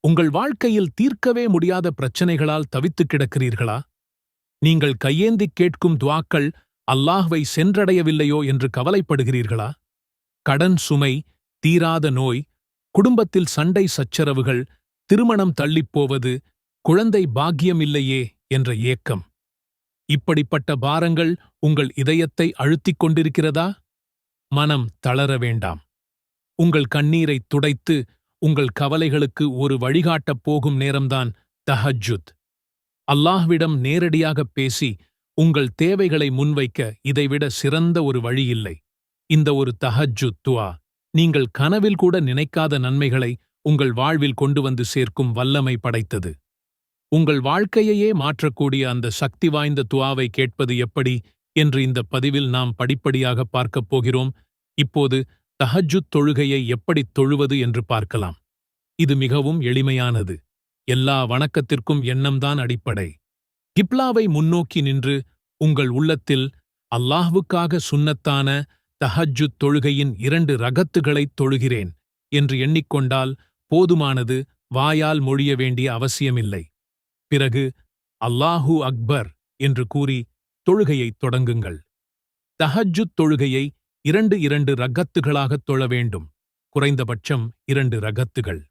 உங்கள் வாழ்க்கையில் தீர்க்கவே முடியாத பிரச்சனைகளால் தவித்துக் கிடக்கிறீர்களா? நீங்கள் கையேந்திக் கேட்கும் துஆக்கள் அல்லாஹ்வை சென்றடையவில்லையோ என்று கவலைப்படுகிறீர்களா? கடன் சுமை, தீராத நோய், குடும்பத்தில் சண்டை சச்சரவுகள், திருமணம் தள்ளிப்போவது, குழந்தை பாக்கியமில்லையே என்ற ஏக்கம். இப்படிப்பட்ட பாரங்கள் உங்கள் இதயத்தை அழுத்திக் கொண்டிருக்கிறதா? மனம் தளர வேண்டாம். உங்கள் கண்ணீரைத் துடைத்து உங்கள் கவலைகளுக்கு ஒரு வழிகாட்டப் போகும் நேரம்தான் தஹஜ்ஜுத். அல்லாஹ்விடம் நேரடியாகப் பேசி உங்கள் தேவைகளை முன்வைக்க இதைவிட சிறந்த ஒரு வழி இல்லை. இந்த ஒரு தஹஜ்ஜுத் துஆ நீங்கள் கனவில் கூட நினைக்காத நன்மைகளை உங்கள் வாழ்வில் கொண்டு வந்து சேர்க்கும் வல்லமை படைத்தது. உங்கள் வாழ்க்கையையே மாற்றக்கூடிய அந்த சக்தி வாய்ந்த துஆவை கேட்பது எப்படி என்று இந்த பதிவில் நாம் படிப்படியாக பார்க்கப் போகிறோம். இப்போது தஹஜ்ஜுத் தொழுகையை எப்படித் தொழுவது என்று பார்க்கலாம். இது மிகவும் எளிமையானது. எல்லா வணக்கத்திற்கும் எண்ணம்தான் அடிப்படை. கிப்லாவை முன்னோக்கி நின்று உங்கள் உள்ளத்தில் அல்லாஹ்வுக்காக சுன்னத்தான தஹஜ்ஜுத் தொழுகையின் 2 ரகத்துகளைத் தொழுகிறேன் என்று எண்ணிக்கொண்டால் போதுமானது. வாயால் மொழிய வேண்டிய அவசியமில்லை. பிறகு அல்லாஹு அக்பர் என்று கூறி தொழுகையைத் தொடங்குங்கள். தஹஜ்ஜுத் தொழுகையை 2 ரகத்துகளாகத் தொழ வேண்டும். குறைந்தபட்சம் 2 ரகத்துகள்.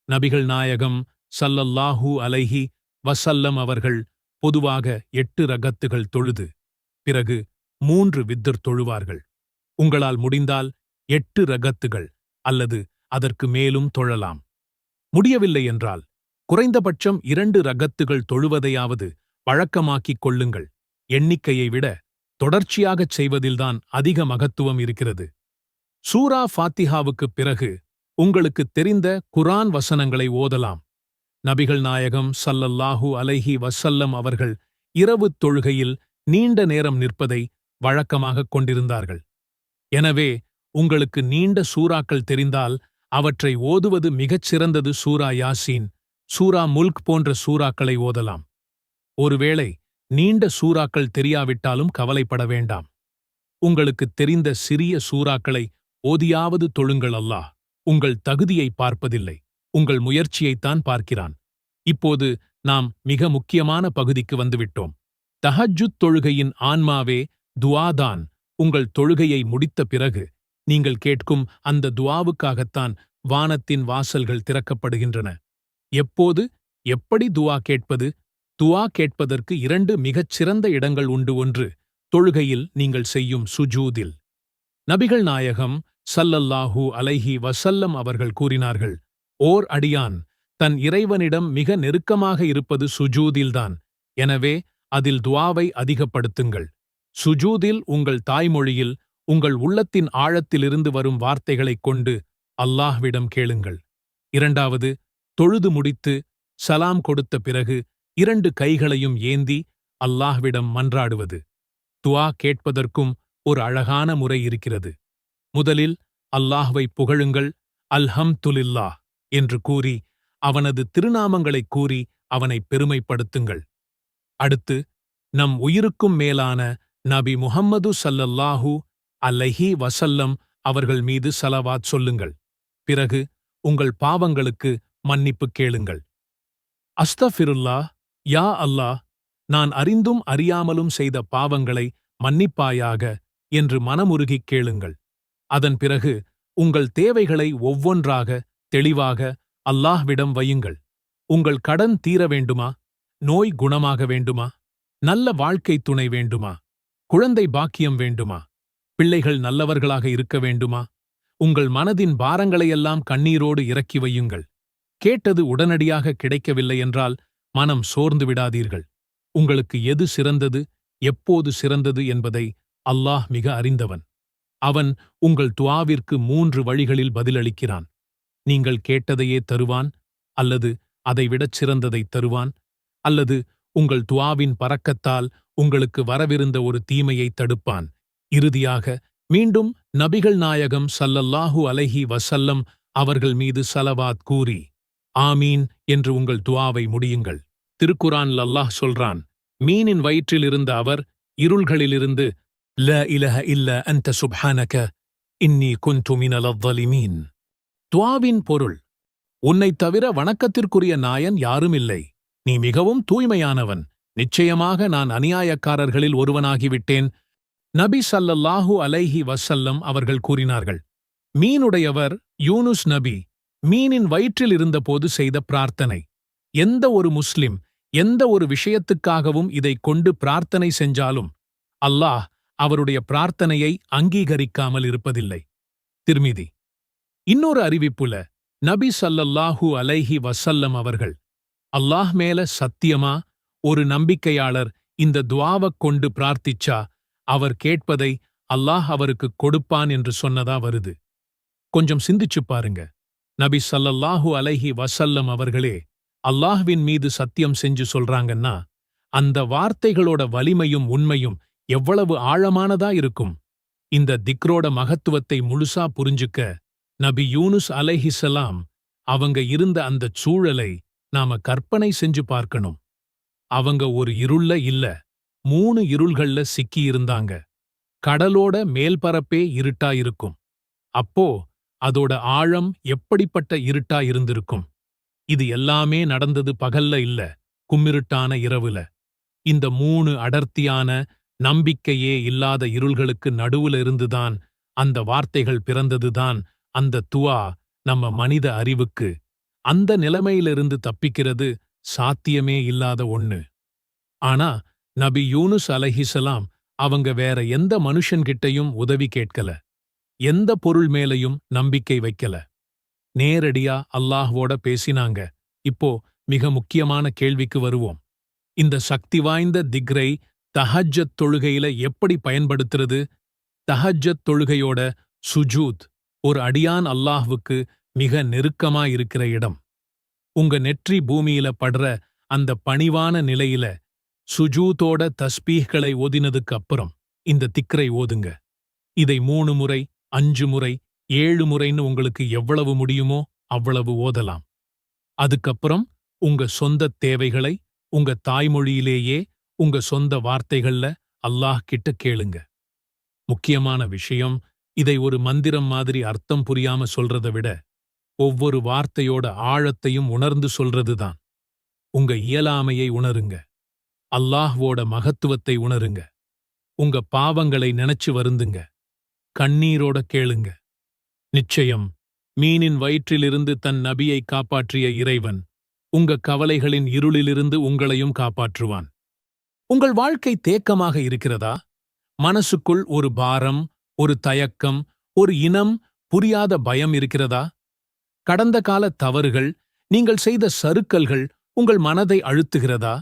நபிகள் நாயகம் ஸல்லல்லாஹு அலைஹி வஸல்லம் அவர்கள் பொதுவாக 8 ரகத்துகள் தொழுது பிறகு 3 வித்ர் தொழுவார்கள். உங்களால் முடிந்தால் 8 ரகத்துகள் அல்லது அதற்கு மேலும் தொழலாம். முடியவில்லை என்றால் குறைந்தபட்சம் 2 ரகத்துகள் தொழுவதையாவது வழக்கமாக்கிக் கொள்ளுங்கள். எண்ணிக்கையை விட தொடர்ச்சியாகச் செய்வதில்தான் அதிக மகத்துவம் இருக்கிறது. சூரா ஃபாத்திஹாவுக்குப் பிறகு உங்களுக்குத் தெரிந்த குர்ஆன் வசனங்களை ஓதலாம். நபிகள் நாயகம் ஸல்லல்லாஹு அலைஹி வஸல்லம் அவர்கள் இரவுத் தொழுகையில் நீண்ட நேரம் நிற்பதை வழக்கமாகக் கொண்டிருந்தார்கள். எனவே உங்களுக்கு நீண்ட சூறாக்கள் தெரிந்தால் அவற்றை ஓதுவது மிகச் சிறந்தது. சூரா யாசீன், சூரா முல்க் போன்ற சூறாக்களை ஓதலாம். ஒருவேளை நீண்ட சூறாக்கள் தெரியாவிட்டாலும் கவலைப்பட வேண்டாம். உங்களுக்குத் தெரிந்த சிறிய சூறாக்களை ஓதியாவது தொழுங்கள். அல்லாஹ் உங்கள் தகுதியை பார்ப்பதில்லை, உங்கள் முயற்சியைத்தான் பார்க்கிறான். இப்போது நாம் மிக முக்கியமான பகுதிக்கு வந்துவிட்டோம். தஹஜ்ஜுத் தொழுகையின் ஆன்மாவே துஆதான். உங்கள் தொழுகையை முடித்த பிறகு நீங்கள் கேட்கும் அந்த துஆவுக்காகத்தான் வானத்தின் வாசல்கள் திறக்கப்படுகின்றன. எப்போது, எப்படி துஆ கேட்பது? துஆ கேட்பதற்கு 2 மிகச் சிறந்த இடங்கள் உண்டு. ஒன்று, தொழுகையில் நீங்கள் செய்யும் சுஜூதில். நபிகள் நாயகம் ஸல்லல்லாஹு அலைஹி வஸல்லம் அவர்கள் கூறினார்கள், ஓர் அடியான் தன் இறைவனிடம் மிக நெருக்கமாக இருப்பது சுஜூதில்தான். எனவே அதில் துஆவை அதிகப்படுத்துங்கள். சுஜூதில் உங்கள் தாய்மொழியில் உங்கள் உள்ளத்தின் ஆழத்திலிருந்து வரும் வார்த்தைகளைக் கொண்டு அல்லாஹ்விடம் கேளுங்கள். 2வது, தொழுது முடித்து சலாம் கொடுத்த பிறகு 2 கைகளையும் ஏந்தி அல்லாஹ்விடம் மன்றாடுவது. துஆ கேட்பதற்கும் ஒரு அழகான முறை இருக்கிறது. முதலில் அல்லாஹ்வை புகழுங்கள். அல்ஹம்துலில்லாஹ் என்று கூறி அவனது திருநாமங்களைக் கூறி அவனை பெருமைப்படுத்துங்கள். அடுத்து நம் உயிருக்கும் மேலான நபி முஹம்மது ஸல்லல்லாஹு அலைஹி வஸல்லம் அவர்கள் மீது ஸலவாத் சொல்லுங்கள். பிறகு உங்கள் பாவங்களுக்கு மன்னிப்புக் கேளுங்கள். அஸ்தஃபிருல்லாஹ், யா அல்லாஹ், நான் அறிந்தும் அறியாமலும் செய்த பாவங்களை மன்னிப்பாயாக என்று மனமுருகிக் கேளுங்கள். அதன் பிறகு உங்கள் தேவைகளை ஒவ்வொன்றாக தெளிவாக அல்லாஹ்விடம் வையுங்கள். உங்கள் கடன் தீர வேண்டுமா? நோய் குணமாக வேண்டுமா? நல்ல வாழ்க்கை துணை வேண்டுமா? குழந்தை பாக்கியம் வேண்டுமா? பிள்ளைகள் நல்லவர்களாக இருக்க வேண்டுமா? உங்கள் மனதின் பாரங்களையெல்லாம் கண்ணீரோடு இறக்கி வையுங்கள். கேட்டது உடனடியாக கிடைக்கவில்லை என்றால் மனம் சோர்ந்து விடாதீர்கள். உங்களுக்கு எது சிறந்தது, எப்போது சிறந்தது என்பதை அல்லாஹ் மிக அறிந்தவன். அவன் உங்கள் துஆவிற்கு 3 வழிகளில் பதிலளிக்கிறான். நீங்கள் கேட்டதையே தருவான், அல்லது அதைவிடச் சிறந்ததைத் தருவான், அல்லது உங்கள் துஆவின் பரக்கத்தால் உங்களுக்கு வரவிருந்த ஒரு தீமையைத் தடுப்பான். இறுதியாக மீண்டும் நபிகள் நாயகம் ஸல்லல்லாஹு அலைஹி வஸல்லம் அவர்கள் மீது ஸலவாத் கூறி ஆமீன் என்று உங்கள் துஆவை முடியுங்கள். திருக்குர்ஆன்ல அல்லாஹ் சொல்றான், மீனின் வயிற்றில் இருந்த அவர் இருள்களிலிருந்து லா இலஹ இல்ல அன்த சுப்ஹானக இன்னி குன்து மினல் ظالمين. துஆவின் பொருள், உன்னைத் தவிர வணக்கத்திற்குரிய நாயன் யாருமில்லை. நீ மிகவும் தூய்மையானவன். நிச்சயமாக நான் அநியாயக்காரர்களில் ஒருவனாகிவிட்டேன். நபி ஸல்லல்லாஹு அலைஹி வஸல்லம் அவர்கள் கூறினார்கள், மீனுடையவர் யூனுஸ் நபி மீனின் வயிற்றில் இருந்தபோது செய்த பிரார்த்தனை. எந்த ஒரு முஸ்லிம் எந்த ஒரு விஷயத்துக்காகவும் இதைக் கொண்டு பிரார்த்தனை செஞ்சாலும் அல்லாஹ் அவருடைய பிரார்த்தனையை அங்கீகரிக்காமல் இருப்பதில்லை. திர்மிதி. இன்னொரு அறிவிப்புல நபி ஸல்லல்லாஹு அலைஹி வஸல்லம் அவர்கள், அல்லாஹ் மேல சத்தியமா ஒரு நம்பிக்கையாளர் இந்த துஆவக் கொண்டு பிரார்த்திச்சா அவர் கேட்பதை அல்லாஹ் அவருக்கு கொடுப்பான் என்று சொன்னதா வருது. கொஞ்சம் சிந்திச்சுப் பாருங்க. நபி ஸல்லல்லாஹு அலைஹி வஸல்லம் அவர்களே அல்லாஹ்வின் மீது சத்தியம் செஞ்சு சொல்றாங்கன்னா அந்த வார்த்தைகளோட வலிமையும் உண்மையும் எவ்வளவு ஆழமானதா இருக்கும். இந்த திக்ரோட மகத்துவத்தை முழுசா புரிஞ்சுக்க நபி யூனுஸ் அலைஹிஸ்ஸலாம் அவங்க இருந்த அந்தச் சூழலை நாம கற்பனை செஞ்சு பார்க்கணும். அவங்க ஒரு இருள்ல இல்ல, 3 இருள்கள்ல சிக்கியிருந்தாங்க. கடலோட மேல்பரப்பே இருட்டா இருக்கும். அப்போ அதோட ஆழம் எப்படிப்பட்ட இருட்டா இருந்திருக்கும். இது எல்லாமே நடந்தது பகல்ல இல்ல, கும்மிருட்டான இரவுல. இந்த 3 அடர்த்தியான நம்பிக்கையே இல்லாத இருள்களுக்கு நடுவுல இருந்துதான் அந்த வார்த்தைகள் பிறந்ததுதான் அந்த துஆ. நம்ம மனித அறிவுக்கு அந்த நிலைமையிலிருந்து தப்பிக்கிறது சாத்தியமே இல்லாத ஒண்ணு. ஆனா நபி யூனுஸ் அலைஹிஸ்ஸலாம் அவங்க வேற எந்த மனுஷன்கிட்டையும் உதவி கேட்கல, எந்த பொருள் மேலையும் நம்பிக்கை வைக்கல. நேரடியா அல்லாஹ்வோட பேசினாங்க. இப்போ மிக முக்கியமான கேள்விக்கு வருவோம். இந்த சக்தி வாய்ந்த திக்ரை தஹஜ்ஜத் தொழுகையில எப்படி பயன்படுத்துறது? தஹஜ்ஜத் தொழுகையோட சுஜூத் ஒரு அடியான் அல்லாஹ்வுக்கு மிக நெருக்கமா இருக்கிற இடம். உங்க நெற்றி பூமியில படுற அந்த பணிவான நிலையில சுஜூத்தோட தஸ்பீஹ்களை ஓதினதுக்கு அப்புறம் இந்த திக்ரை ஓதுங்க. இதை 3 முறை 5 முறை 7 முறைன்னு உங்களுக்கு எவ்வளவு முடியுமோ அவ்வளவு ஓதலாம். அதுக்கப்புறம் உங்க சொந்தத் தேவைகளை உங்க தாய்மொழியிலேயே உங்க சொந்த வார்த்தைகள்ல அல்லாஹ் கிட்ட கேளுங்க. முக்கியமான விஷயம், இதை ஒரு மந்திரம் மாதிரி அர்த்தம் புரியாம சொல்றதை விட ஒவ்வொரு வார்த்தையோட ஆழத்தையும் உணர்ந்து சொல்றதுதான். உங்க இயலாமையை உணருங்க, அல்லாஹ்வோட மகத்துவத்தை உணருங்க, உங்க பாவங்களை நினைச்சு வருந்துங்க, கண்ணீரோட கேளுங்க. நிச்சயம் மீனின் வயிற்றிலிருந்து தன் நபியை காப்பாற்றிய இறைவன் உங்க கவலைகளின் இருளிலிருந்து உங்களையும் காப்பாற்றுவான். உங்கள் வாழ்க்கை தேக்கமாக இருக்கிறதா? மனசுக்குள் ஒரு பாரம், ஒரு தயக்கம், ஒரு இனம் புரியாத பயம் இருக்கிறதா? கடந்த கால தவறுகள், நீங்கள் செய்த சறுக்கல்கள் உங்கள் மனதை அழுத்துகிறதா?